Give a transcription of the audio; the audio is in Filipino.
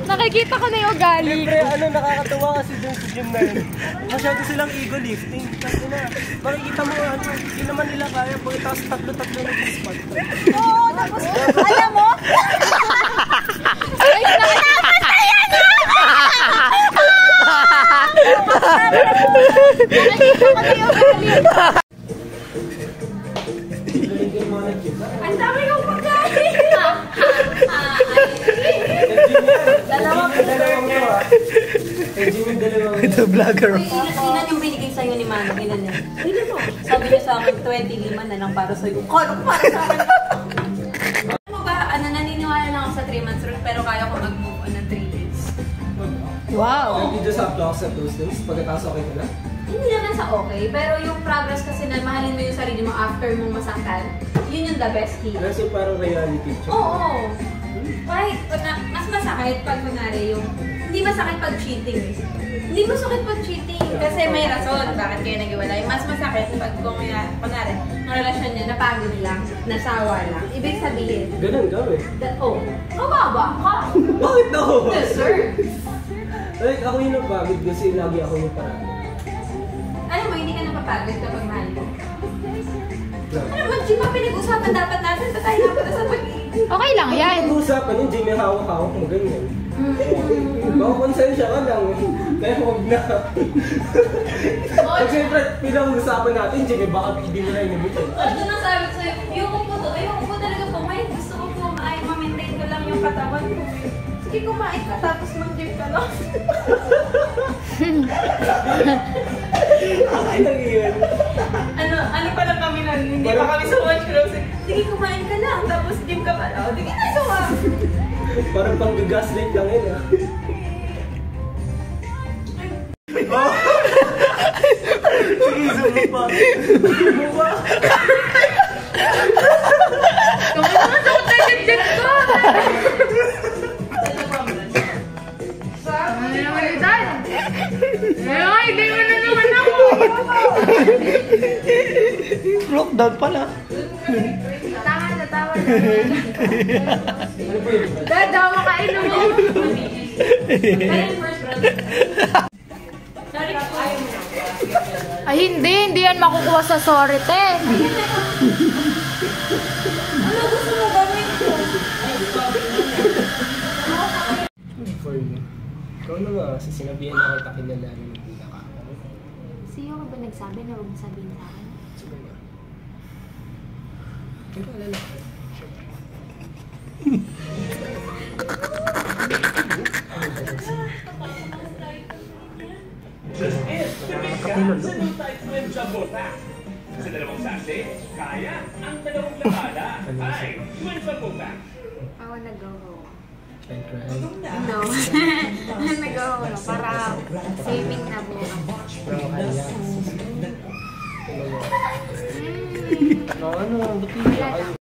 Nakikita ko na yung ugali. Siyempre, nakakatawa kasi dun sa gym na yun. Masyado silang ego lifting. Kasi na, makikita mo, hindi naman nila kaya. Pagkatapos tatlo-tatlo na yung squat. Oo, tapos, alam mo? Nakikita ko na yung ugali. Ang dami kong pagkain! Ito vlogger. Ilan yung binigay sa'yo ni Manong? Ilan yan? Sabi niya sa akin, 25 na lang para sa'yo. Kano para sa akin? Ano ba? Naniniwala lang ako sa 3 months rule pero kaya ko mag-move on ng 3 days. Wow! Hindi just have to accept those things. Pagkatapos okay ka na? Hindi naman sa okay, pero yung progress kasi na mahalin mo yung sarili mo after mong masaktan, yun yung the best key. Kasi parang reality check. Oo. Kahit mas masakit pag kunwari yung, hindi masakit pag cheating eh. Hindi masakit pag cheating kasi may rason bakit kayo nag-iwalay. Mas masakit pag kunwari, ang relasyon niya napagod lang, nasawa lang. Ibig sabihin, Ganun ka eh. kababa ka. Bakit ako? Yes, sir. Like, ako yung napagod kasi lagi ako yung parang. Alam mo, hindi ka napapagod kapag mahal mo. Ano ba, Jim, pinag-usapan dapat natin, tayo na pala sa pag-ibig. Okay lang yan. Pag-usapan yun, Jimmy, hawak-hawak mo ganyan. Baka konsensya ka lang. Kaya huwag na. Pag siyempre, pinag-usapan natin, Jimmy, baka hindi mo na inimitin. Ano na sabi ko sa'yo, ayoko po talaga pumayag. Gusto ko ma-maintain ko lang yung katawan ko. Sige, kumain ka, tapos mag-gym ka lang. Ay, nag-iwan. Ano pa lang kami nun, hindi pa kami so much close. Sige, kumain ka lang, tapos gym ka pa lang. Sige, nagawa. Parang pang-gaslight lang yun, ah. Sige, zoom pa. Zoom pa. Kamay naman sa kutagad ko! Ano naman yung dad? Ay, hindi mo na naman ako! Lockdown pala. Tama na. Dad, daw makainom mo. Ay, hindi yan makukuha sa sorry, te. Ano gusto mo gawin ko? For you. Ikaw na nga, sa sinabihan na kita kilala ng pinaka. Siyo ka ba nagsabi na huwag sabihin sa akin? Sige na. Pero alala ko. Sa dalawang sase, kaya ang dalawang labada ay Twinsabuta. Ako nag-go. Can cry. No. Nag-go. Para saving na bukas. Pero kaya. Ano, buti na kayo.